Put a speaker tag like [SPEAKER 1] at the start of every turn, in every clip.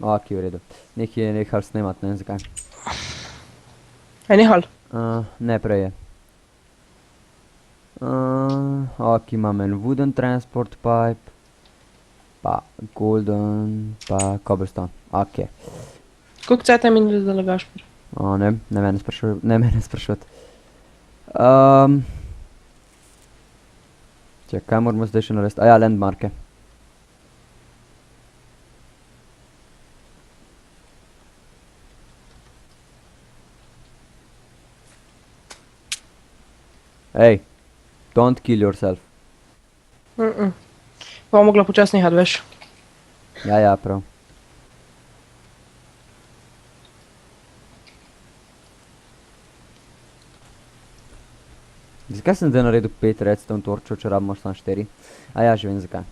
[SPEAKER 1] Ok, v redu. Nekaj je nehal snemat, ne vem zakaj.
[SPEAKER 2] Je nehal?
[SPEAKER 1] Ne, prej je. Ok, imam en wooden transport pipe. Pa golden, pa cobblestone. Ok.
[SPEAKER 2] Koliko cajta je minilo, da lagaš?
[SPEAKER 1] Ne mene sprašovat. Čakaj, kaj moramo zdaj še narediti? Ja, landmarke. Ej, don't kill yourself.
[SPEAKER 2] Pa mogla počas nehat, veš.
[SPEAKER 1] Ja, prav. Zakaj sem zdaj naredil 5 redstone torčev, če rabimo samo 4? Ja, že vem zakaj.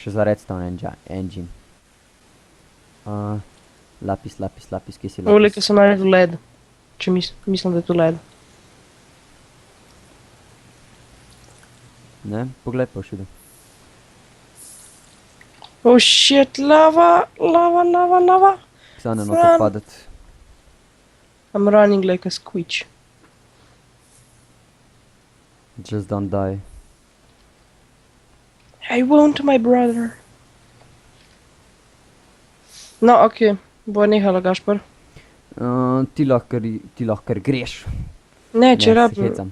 [SPEAKER 1] Še za redstone engine. Lapis, kje si lapis?
[SPEAKER 2] Ulike sem naredil led. Če mislim, da je to led.
[SPEAKER 1] Ne, poglej pa všude.
[SPEAKER 2] Oh shit, lava.
[SPEAKER 1] Samo ne noto padet.
[SPEAKER 2] I'm running like a squitch.
[SPEAKER 1] Just don't die.
[SPEAKER 2] I won't, my brother. No, ok. Bo nehala, Gašper.
[SPEAKER 1] Ti lahko greš.
[SPEAKER 2] Ne, če
[SPEAKER 1] Ne, se
[SPEAKER 2] rabim.
[SPEAKER 1] hecam.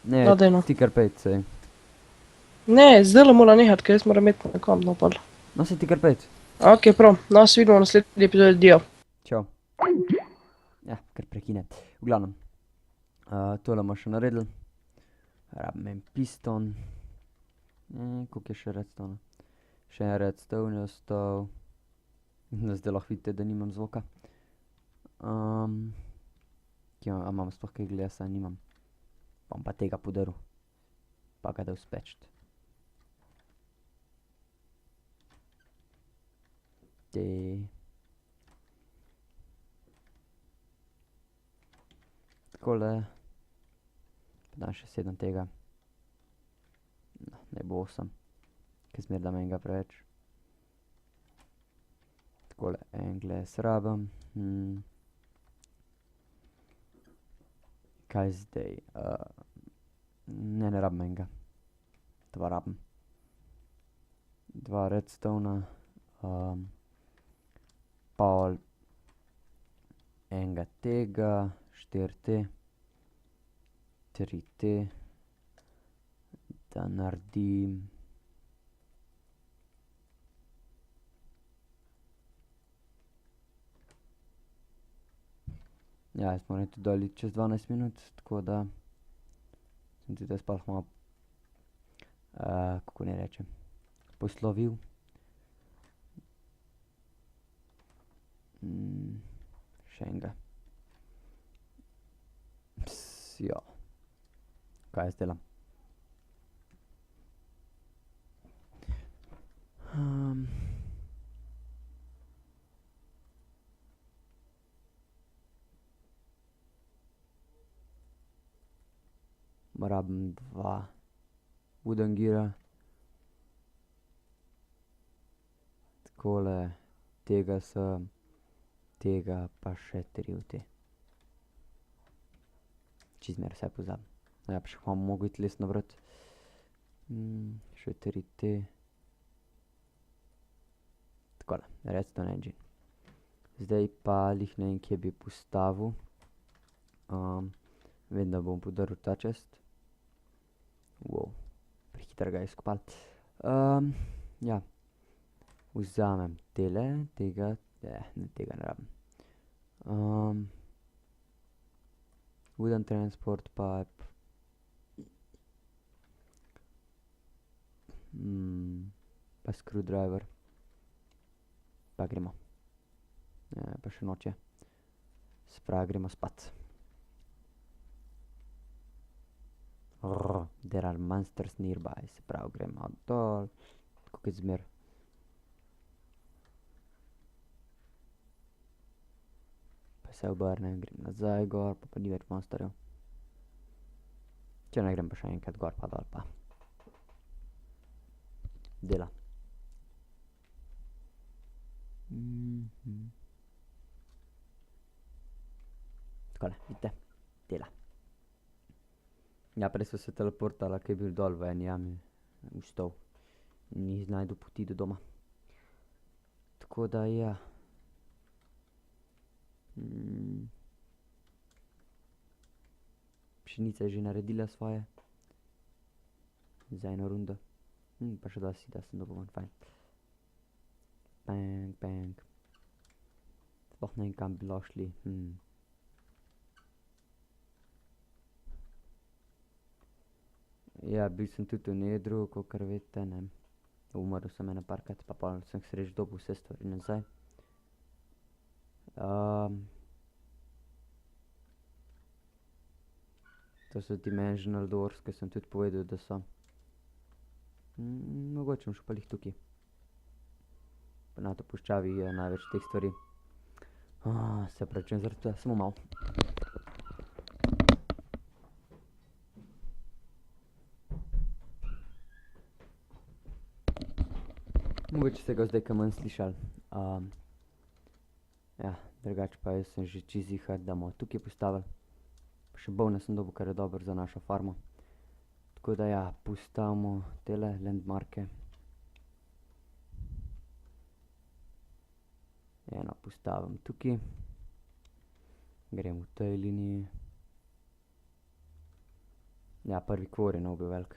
[SPEAKER 1] Ne,
[SPEAKER 2] No, daj no.
[SPEAKER 1] ti kar pejt, sej.
[SPEAKER 2] Ne, zdajle mora nehat, ker jaz moram imeti na kom napol.
[SPEAKER 1] No, se ti kar pejt.
[SPEAKER 2] Ok, prav. No, se vidimo v naslednji epizodi. Dio.
[SPEAKER 1] Čau. Ja, kar prekine. V glavnem. Tole bomo še naredili. Rabim en piston. Koliko je še redstone? Še en redstone je ostal. Zdaj lahko vidite, da nimam zvoka. A imam sploh kaj glesa? Nimam. Bom pa tega podaril. Pa ga dal spečt. Takole. Pa dam še 7 tega. No, ne bo 8. Ker zmer dam enega preveč. Takole, en glas rabim. Kaj zdaj? Ne rabim enega. 2 rabim. 2 redstona. Pol enega tega. 4 te. 3 te. Da naredim. Ja, jaz moram tudi dol iti čez 12 minut, tako da sem tudi jaz sploh malo, kako ne rečem, poslovil. Še enega. Ja. Kaj jaz delam? Rabim 2 wooden geara. Takole, tega sem, tega pa še 3 v te. Čizmer vse pozabim. Ja, pa še bom mogel iti les navrat. Še 3 te. Takole, redstone engine. Zdaj pa lih ne vem, kje bi postavil. Vem, da bom podaril ta čest. Wow, prehitro ga je izkopal. Ja. Vzamem tele, tega, tega ne rabim. Wooden transport pipe. Pa screwdriver. Pa gremo. Pa še noče. Se pravi, gremo spat. There are monsters nearby, se pravi, gremo dol, tako kot zmer. Pa se obrnem, grem nazaj gor, pa ni več monsterjev. Če ne grem pa še enkrat gor pa dol pa. Dela. Takole, vidite, dela. Ja, prej so se teleportala, ki je bil dol v eni jami, vstal. Ni znajdu poti do doma. Tako da, ja. Pšenica je že naredila svoje. Za eno rundo. Pa še da sem dobil ven, fajn. Bang, bang. Sploh ne vem, kam bi lahko šli. Ja, bil sem tudi v nedru, kakor veste, ne. Umrl sem ene parkrat, pa pol sem sreč dobil vse stvari nazaj. To so dimensional doors, ki sem tudi povedal, da so. Mogoče bom šel pa lih tukaj. Pa na to puščavi je največ teh stvari. Se opravičujem zaradi tega, samo malo. Mogoče ste ga zdaj kaj manj slišali. Ja, drugače pa jaz sem že čisto ziher, da bomo tukaj postavili. Pa še bovne sem dobil, kar je dobro za našo farmo. Tako da ja, postavimo tele landmarke. Eno postavim tukaj. Grem v tej liniji. Ja, prvi kvor je nov bil velik.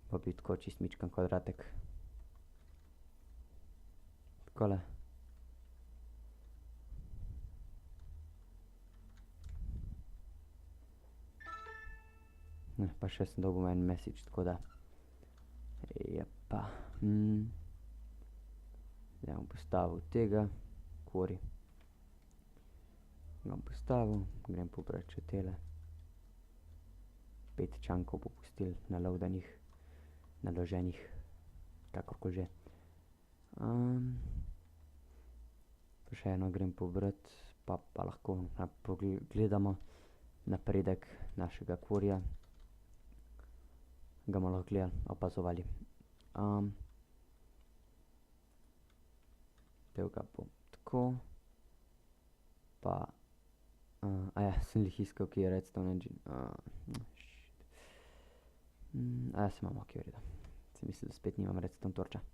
[SPEAKER 1] Pa bi tako čist mičkan kvadratek. Takole. Pa še sem dobil en message, tako da. Jepa. Zdaj bom postavil tega. Kvori. Ga bom postavil, grem pobrat še tele. 5 čankov bo pustil naloadanih, naloženih, kakorkoli že. Pa še eno grem pobrat, pa lahko pogledamo napredek našega kvorja. Ga bomo lahko gledali, opazovali. Del ga bom tako. Pa, sem lih iskal, ki je redstone engine. Se imam, ok, v redu. Sem mislil, da spet nimam redstone torča.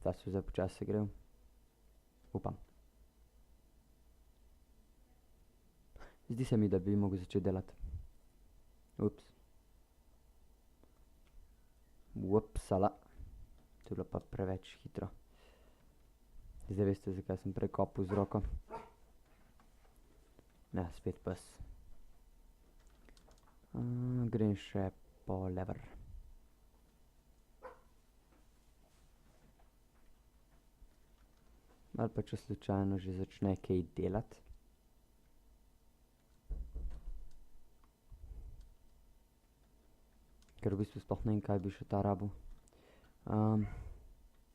[SPEAKER 1] Ta se zdaj počasi segrel. Upam. Zdi se mi, da bi mogel začeti delati. Ups. Upsala. To je bilo pa preveč hitro. Zdaj veste, zakaj sem prekopal z roko. Ja, spet pes. Grem še po lever. Ali pa če slučajno že začne kaj delati. Ker v bistvu sploh ne vem, kaj bi še ta rabil.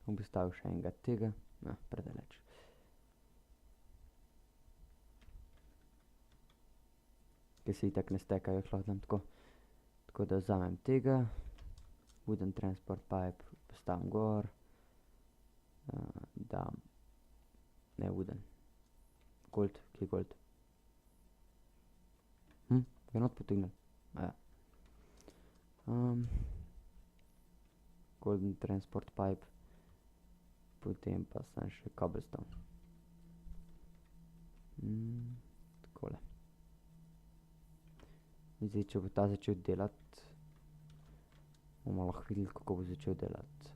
[SPEAKER 1] Bom postavil še enega tega. Predaleč. Ki se itak ne stekajo, jih lahko dam tako. Tako da vzamem tega. Wooden transport pipe postavim gor. Dam. Ne wooden. Gold, kje je gold? Ga not potegnil. Golden transport pipe. Potem pa sem še cobblestone. Takole. Zdaj, če bo ta začel delati, bomo lahko videli, kako bo začel delati.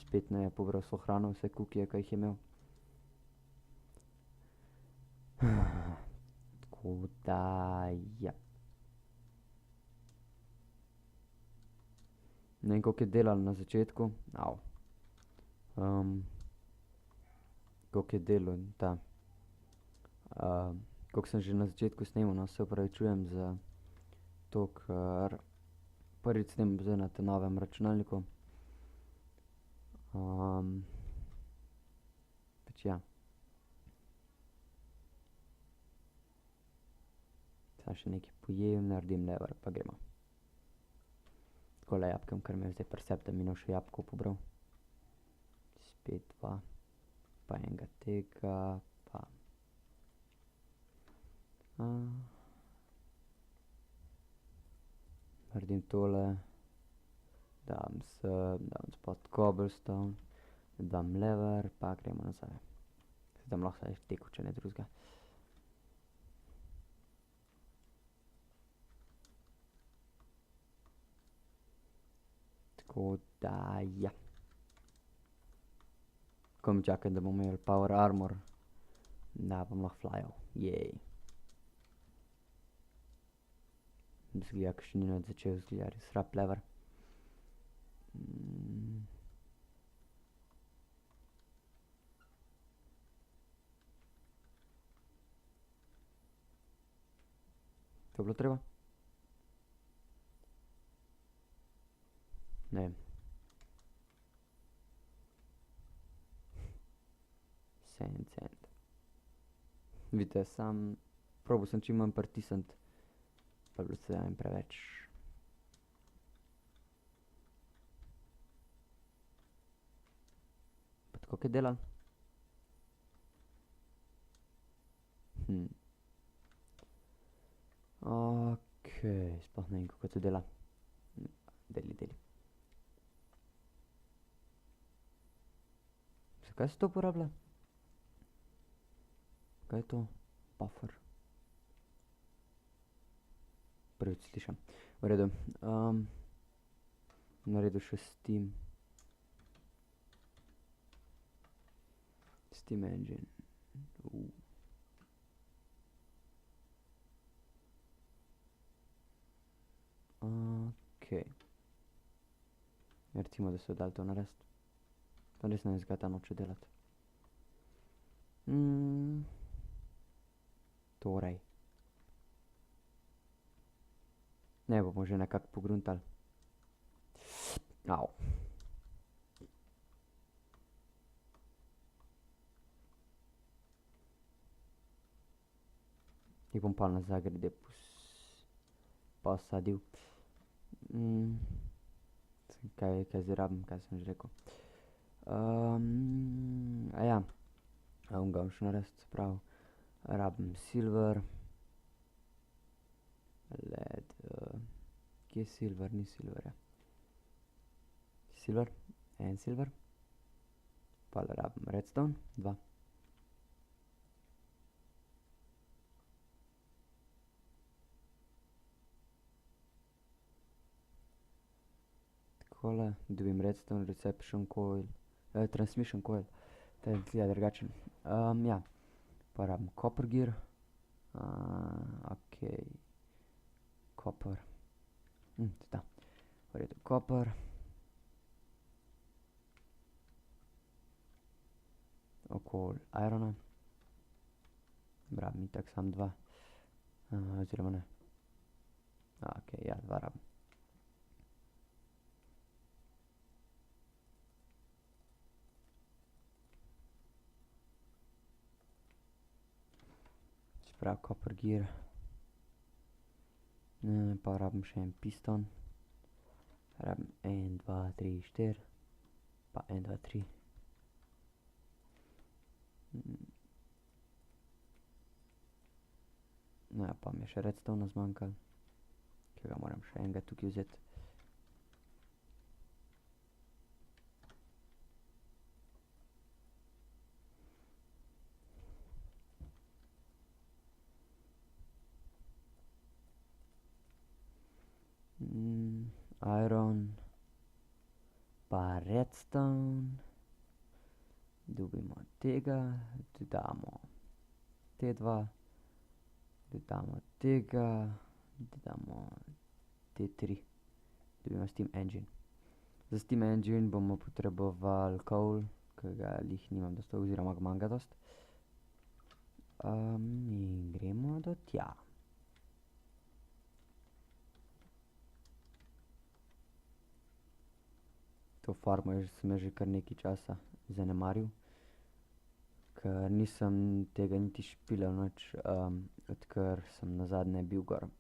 [SPEAKER 1] Spet ne je pobral vso hrano, vse kukije, kaj jih je imel. Tako da, ja. Ne vem, koliko je delal na začetku. Au. Koliko je delal ta. Koliko sem že na začetku snemal, no, se opravičujem za to, ker prvič snemam zdaj na tem novem računalniku. Pač ja. Samo še nekaj pojem, naredim lever, pa gremo. Takole jabkem, ker me je zdaj pri sebi, da mi no še jabko pobral. Spet dva. Pa enega tega, pa. Naredim tole. Dam spod cobblestone. Dam lever, pa gremo nazaj. Se dam lahko zdaj tekel, če ne drugega. Tako da, ja. Ko mi čakaj, da bomo imeli power armor, da bom lahko flyal. Jej. Zgleda, ko še ni nič začel, zgleda res rab lever. To je bilo treba? Ne vem. Sand. Vidite, sam probal sem čim manj pritisniti, pa je bilo seveda preveč. Pa tako kaj delam? Okej, sploh ne vem, kako to dela. Deli. Zakaj se to uporablja? Kaj je to? Buffer. Prvič slišam. V redu. Naredil še Steam. Steam engine. Okej. Recimo, da so dali to narediti. To res ne vem, zakaj ta noče delati. Torej. Ne, bomo že nekako pogruntali. Au. Jih bom pa nazaj grede posadil. Kaj zdaj rabim, kaj sem že rekel. Aja. Onga bom še narediti, se pravi. Rabim silver. Led. Kje je silver? Ni silverja. Silver. En silver. Pol rabim redstone. 2. Takole. Dobim redstone, reception coil. Transmission coil. To je izgleda drugačen. Ja. Pa rabim copper gear. Okej. Copper. Ta. V redu, copper. Okoli irona. Rabim itak sam 2. Oziroma ne. Okej, ja, 2 rabim. Prav copper gear. Pa rabim še en piston. Rabim 1, 2, 3, 4. Pa 1, 2, 3. Ja, pa mi je še redstone zmanjkalo. Ki ga moram še enega tukaj vzeti. Iron. Pa redstone. Dobimo tega. Dodamo te 2. Dodamo tega. Dodamo te 3. Dobimo Steam engine. Za Steam Engine bomo potrebovali coal, ki ga lih nimam dosto, oziroma ga manj ga dost. In gremo do tja. To farmo sem že kar nekaj časa zanemaril, ker nisem tega niti špilal nič, odkar sem nazadnje bil gor.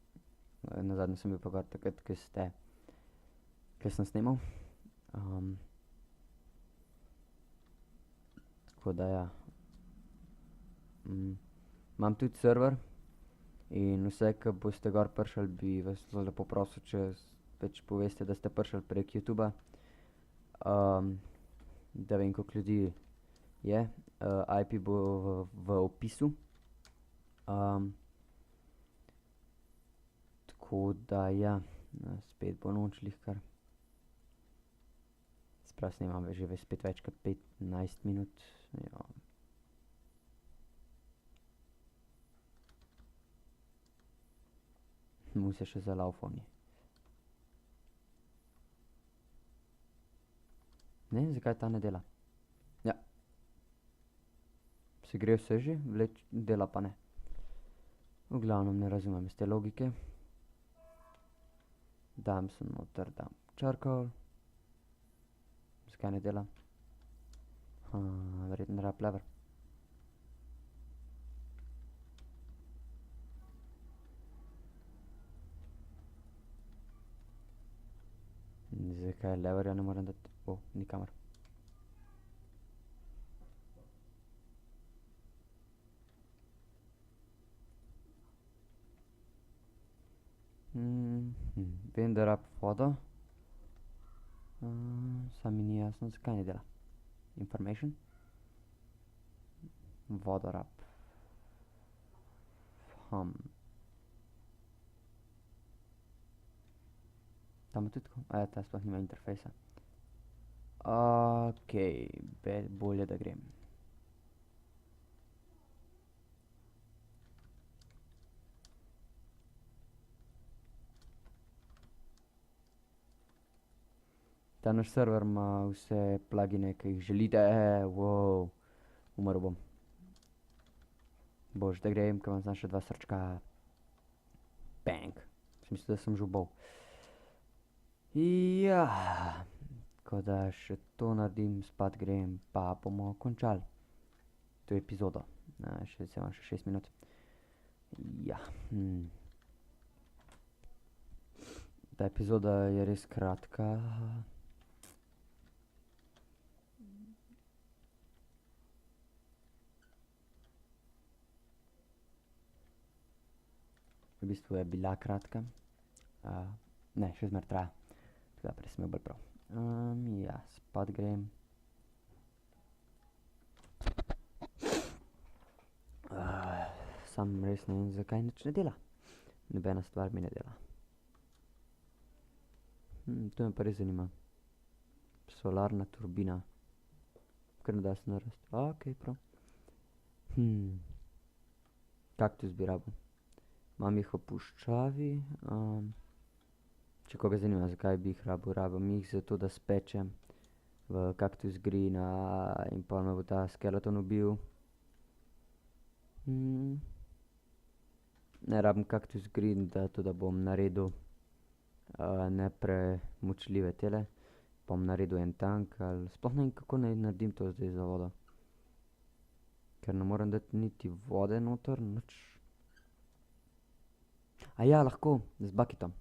[SPEAKER 1] Nazadnje sem bil pa gor takrat, ko sem snemal. Tako da ja. Imam tudi server in vse, ki boste gor prišli, bi vas zelo lepo prosil, če pač poveste, da ste prišli prek YouTuba. Da vem, koliko ljudi je. IP bo v opisu. Tako da ja, spet bo noč lihkar. Sprav snemam že spet več kot 15 minut. Ja. Mu se še zalaufal ni. Ne vem, zakaj ta ne dela. Ja. Se gre vse že, dela pa ne. V glavnem ne razumem iz te logike. Dam sem noter, dam charcoal. Zakaj ne dela? Verjetno rab lever. Zakaj leverja ne morem dati? Nikamor. Vem, da rab vodo. Sam mi ni jasno, zakaj ne dela. Information. Vodo rab. Tam je tudi tako? Ta sploh nima interfejsa. Okej, bolje da grem. Ta naš server ima vse plugine, ki jih želite. Wow. Umrl bom. Bož, da grem, ker imam znam še 2 srčka. Bang. Sem mislil, da sem že ubol. Ja. Tako da še to naredim, spat grem, pa bomo končali to epizodo. Še 6 minut. Ja. Ta epizoda je res kratka. V bistvu je bila kratka. Ne, še zmer traja. Tako da prej sem imel bolj prav. Ja, spat grem. Sam res ne vem, zakaj nič ne dela. Nobena stvar mi ne dela. To me pa res zanima. Solarna turbina. Kar ne da se narediti. Okej, prav. Kaktus bi rabil. Imam jih v puščavi. Če koga zanima, zakaj bi jih rabil, rabim jih zato, da spečem v Cactus Greena in pol me bo ta skeleton ubil. Ne rabim Cactus Green, to da bom naredil nepremučljive tele. Bom naredil en tank ali sploh ne vem, kako naj naredim to zdaj za vodo. Ker ne morem dati niti vode noter, nič. Ja, lahko, z bucketom.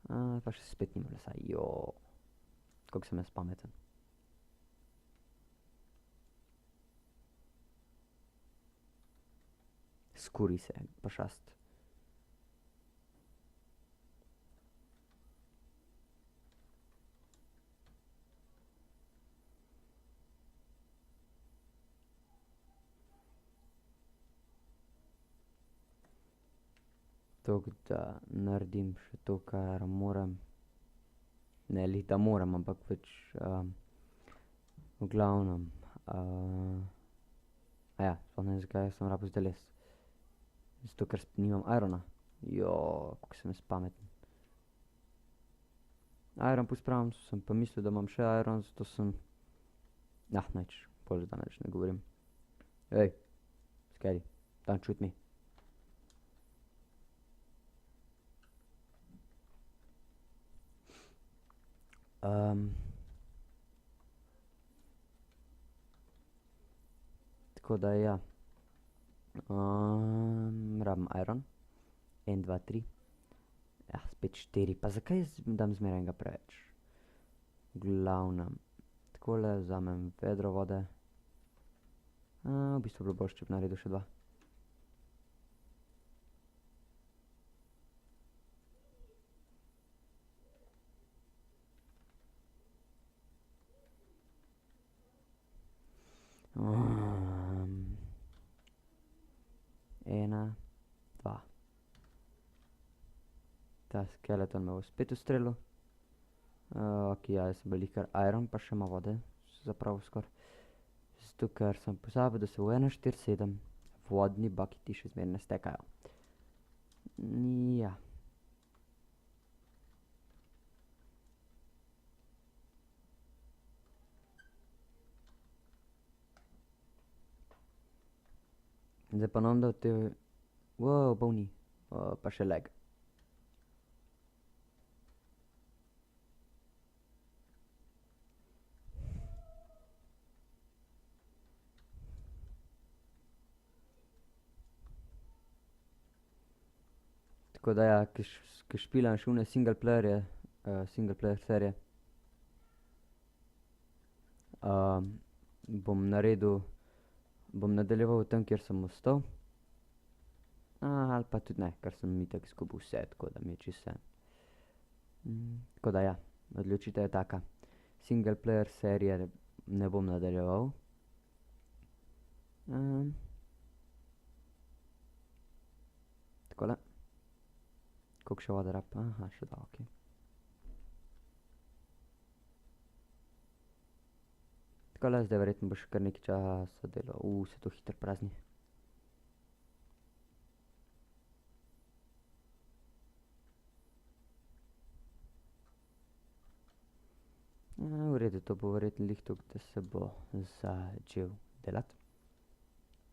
[SPEAKER 1] Pa še spet nimam lesa, koliko sem jaz pameten. Skuri se, pošast. Tako da naredim še to, kar moram. Ne lih, da moram, ampak pač v glavnem. Sploh ne vem, zakaj sem rabil zdaj les. Zato, ker nimam irona. Koliko sem jaz pameten. Iron pospravim, sem pa mislil, da imam še iron, zato sem... nič, bolje da nič ne govorim. Ej, Scary, don't shoot me. Tako da ja. Rabim iron. 1, 2, 3. Ja, spet 4. Pa zakaj dam zmeraj enega preveč? V glavnem. Takole vzamem vedro vode. V bistvu bilo boljše, če bi naredil še 2. Ena, 2. Ta skeleton me bo spet ustrelil. Ok, ja, jaz sem bil kar iron, pa še ima vode. Zapravo skor. Zato, ker sem pozabil, da se v 1.4.7 vodni baketi še zmeraj ne stekajo. Ja. Zdaj pa nam da te... Wow, bovni. Pa še lag. Tako da ja, ki špilam še une single player serije, bom nadaljeval tam, kjer sem ostal. Ali pa tudi ne, ker sem itak izgubil vse, tako da mi je čisto vseeno. Tako da ja, odločitev je taka. Single player serije ne bom nadaljeval. Takole. Koliko še vode rab? Aha, še 2, ok. Takole, zdaj verjetno bo še kar nekaj časa delal. Se to hitro prazni. V redu, to bo verjetno lih tuk, da se bo začel delat.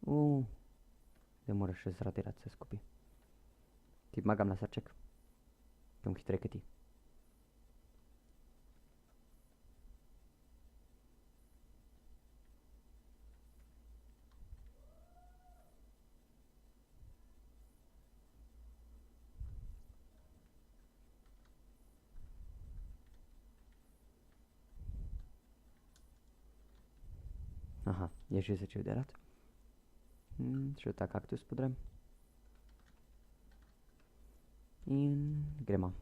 [SPEAKER 1] Zdaj moraš še zradirati vse skupaj. Ti pomagam na srček. Bom hitrej kot ti. Aha, je že začel delati. Še ta kaktus podrem. In gremo.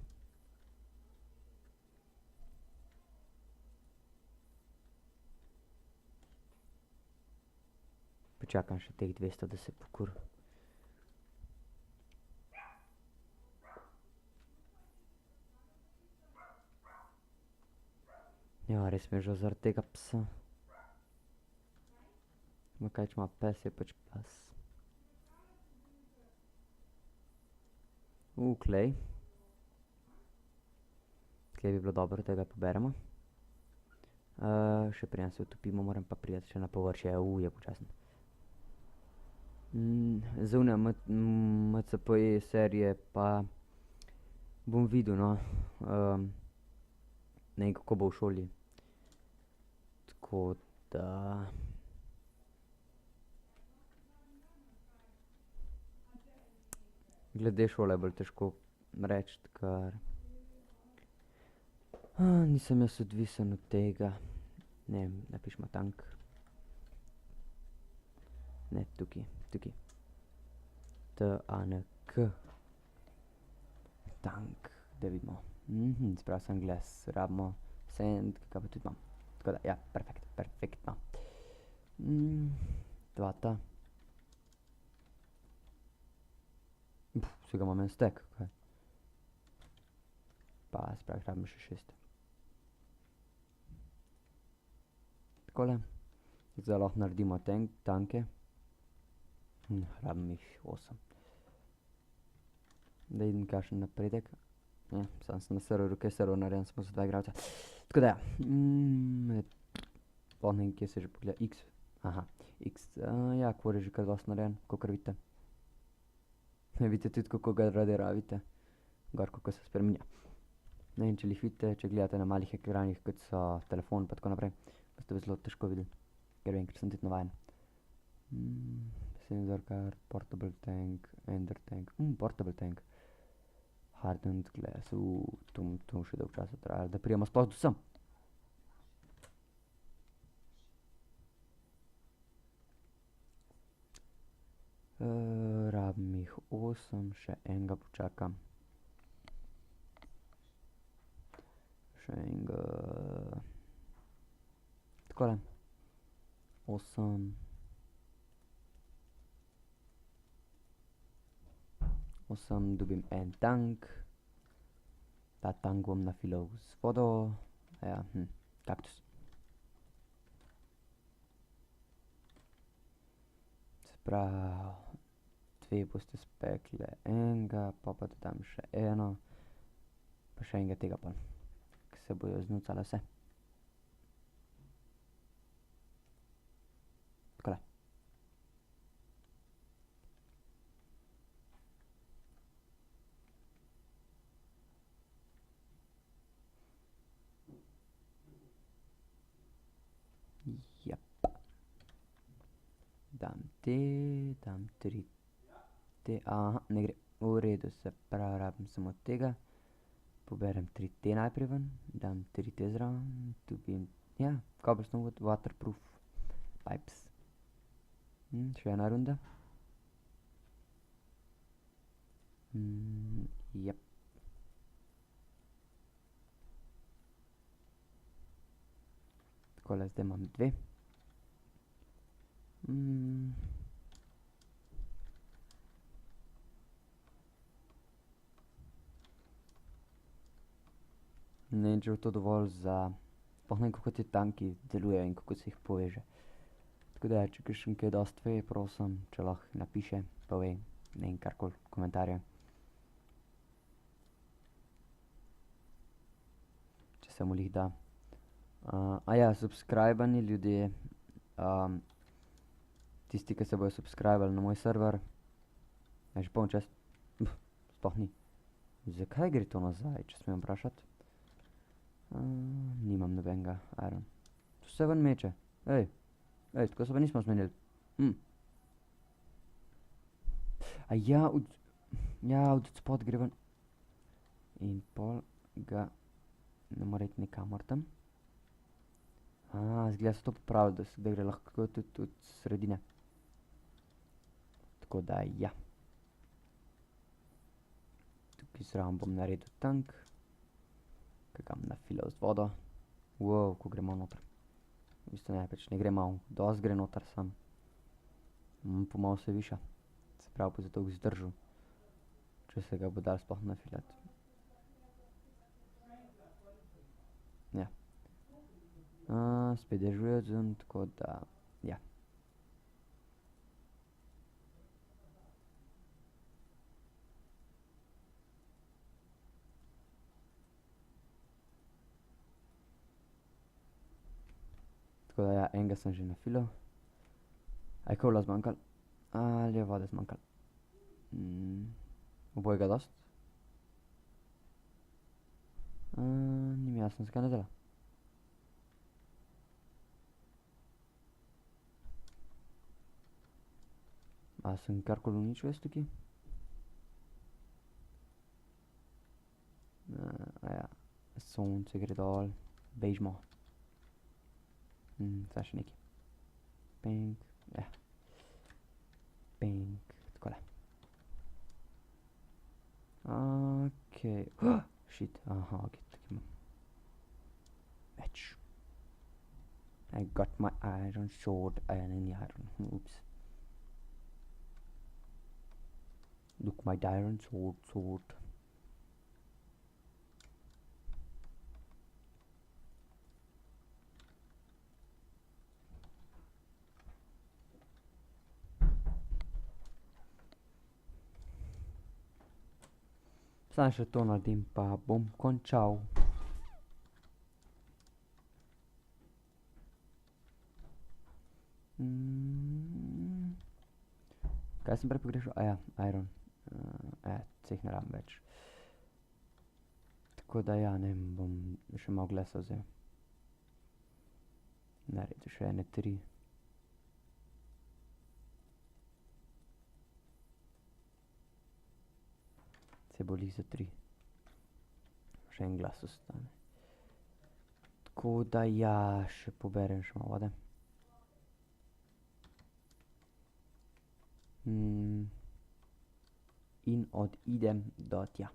[SPEAKER 1] Počakam še teh 200, da se pokuri. Ja, res mi je žal zaradi tega psa. Ma kaj, če ima pes, je pač pes. Klej. Klej bi bilo dobro, da ga poberemo. Še preden se utopimo, moram pa priti še na površje. Je počasen. Za une MCPE serije pa bom videl, no. Ne vem, kako bo v šoli. Tako da... Glede šole je bolj težko reči, ker... nisem jaz odvisen od tega. Ne vem, napišemo tank. Ne, tukaj. T-A-N-K. Tank, da vidimo. Sprav sem glas, rabimo sand, kaj pa tudi imam. Tako da, ja, perfektno. 2 ta. Vsega imam en stack, kaj? Pa spravi, rabimo še 6. Takole. Zdaj lahko naredimo tanke. Rabim jih 8. Da vidim kakšen napredek. Ja, sam sem na serverju, kaj je server narejen, smo za 2 igralca. Tako da ja. Pa ne vem, kje se že pogleda. X. Aha, X. Ja, kvor je že kar dosti narejen, kakor vidite. Vidite tudi, kako ga radira, vidite. Gor, kako se spreminja. Ne vem, če jih vidite, če gledate na malih ekranih, kot so telefon pa tako naprej, boste zelo težko videli, ker vem, ker sem tudi navajen. Sensor card, portable tank, ender tank, portable tank. Hardened glass, to še dolgo časa traja, da prijemo sploh do sem. Rabim jih 8, še enega počakam. Še enega... Takole. 8. 8, dobim en tank. Ta tank bom nafilal z vodo. Ja, kaktus. Se pravi, 2 boste spekle enega, pa dodam še eno. Pa še enega tega pa, ki se bojo znucala vse. Takole. Dam te, dam 3 te, aha, ne gre, v redu, se pravi, rabim samo tega. Poberem 3 te najprej ven, dam 3 te zraven, dobim, ja, cobblestone waterproof pipes. Še ena runda. Jep. Takole, zdaj imam 2. Ne vem, če bo to dovolj za... Sploh ne vem, kako ti tanki delujejo in kako se jih poveže. Tako da, če kakšen kaj dosti ve, prosim, če lahko napiše, pove, ne vem, karkoli, komentarje. Če se mu lih da. Ja, subscribani ljudje, tisti, ki se bojo subscribali na moj server, je že poln čas. Sploh ni. Zakaj gre to nazaj, če smem vprašati? Nimam nobenega iron. To se ven meče. Ej, tako se pa nismo zmenili. Ja, od spod gre ven. In pol ga ne more iti nikamor tam. Zgleda se to popravlja, da gre lahko tudi od sredine. Tako da, ja. Tukaj zraven bom naredil tank. Ki ga bom nafilal z vodo. Wow, ko gre malo noter. V bistvu ne, pač ne gre malo, dosti gre noter sam. Pomalo se viša. Se pravi, bo zato zdržal. Če se ga bo dal sploh nafilati. Ja. Spet dežuje zun, tako da, ja. Tako da, ja, enega sem že nafilal. A je kola zmanjkalo? Ali je vode zmanjkalo? Obojega dosti? Ni mi jasno, zakaj ne dela. A sem karkoli uničil jaz tukaj? Ja, sonce gre dol, bežimo. Zdaj še nekaj. Pink, ja. Pink, takole. Okej, shit, aha, okej, tukaj imam. Več. I got my iron sword and any iron, oops. Look, my iron sword. Sam še to naredim, pa bom končal. Kaj sem prej pogrešal? Aja, iron. Ceh ne rabim več. Tako da ja, ne vem, bom še malo glesa vzel. Naredil še ene 3. Se boli za 3. Še en glas ostane. Tako da ja, še poberem še malo vode. In odidem do tja.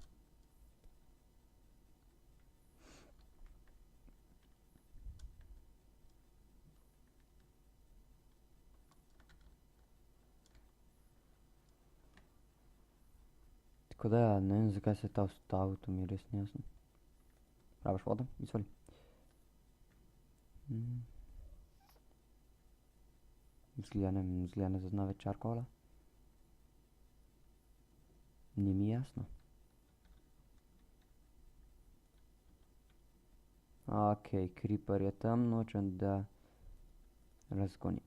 [SPEAKER 1] Tako da ja, ne vem, zakaj se je ta ustavil, to mi je res ni jasno. Rabiš vodo? Izvoli. Izgleda ne zazna več alkohola. Ni mi jasno. Okej, creeper je tam, nočem da razgoni.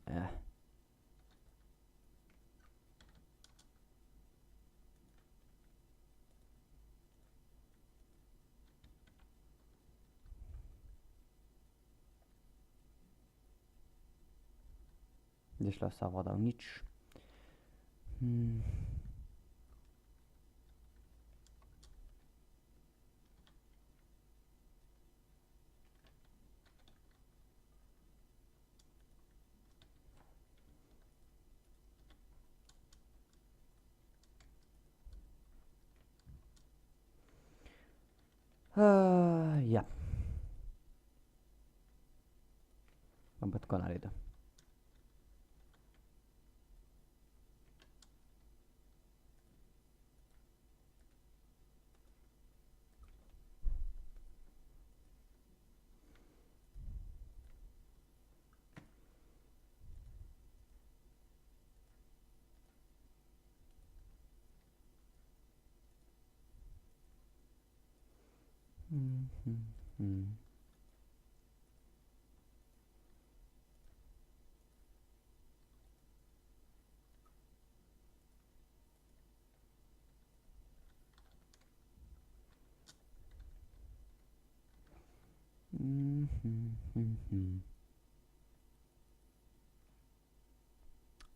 [SPEAKER 1] Je šla vsa voda v nič. Ja. Bom pa tako naredil.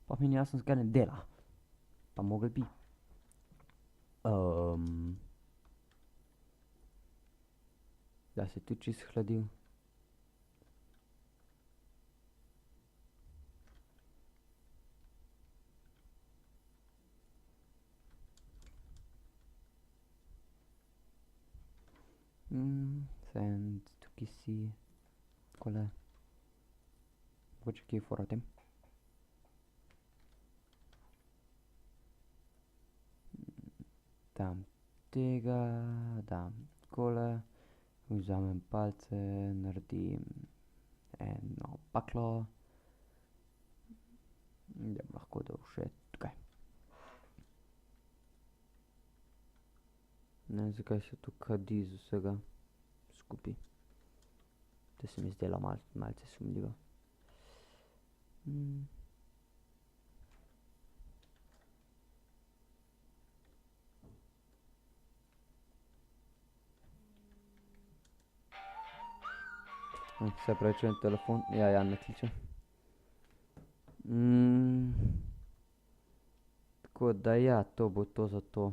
[SPEAKER 1] Pa mi ni jasno, zakaj ne dela. Pa mogel bi. Da se tudi čist hladil. Sand, tukaj si. Takole. Mogoče kje je fora v tem. Dam tega, dam takole. Vzamem palce, naredim eno baklo. Da bi lahko dal še tukaj. Ne vem, zakaj se tu kadi z vsega skupaj. To se mi zdelo malce sumljivo. Se pravi, če telefon, ja, me kliče. Tako da ja, to bo to za to.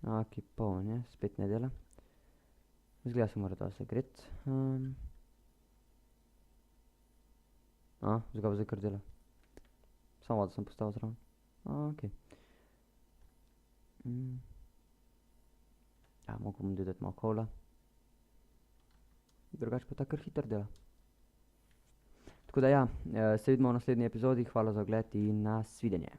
[SPEAKER 1] Okej, poln je, spet ne dela. Izgleda se mora to zagreti. Zakaj pa zdaj kar dela? Samo vodo sem postavil zraven. Okej. Ja, mogel bom dodati malo kola. Drugače pa ta kar hitro dela. Tako da ja, se vidimo v naslednji epizodi, hvala za ogled in nasvidenje.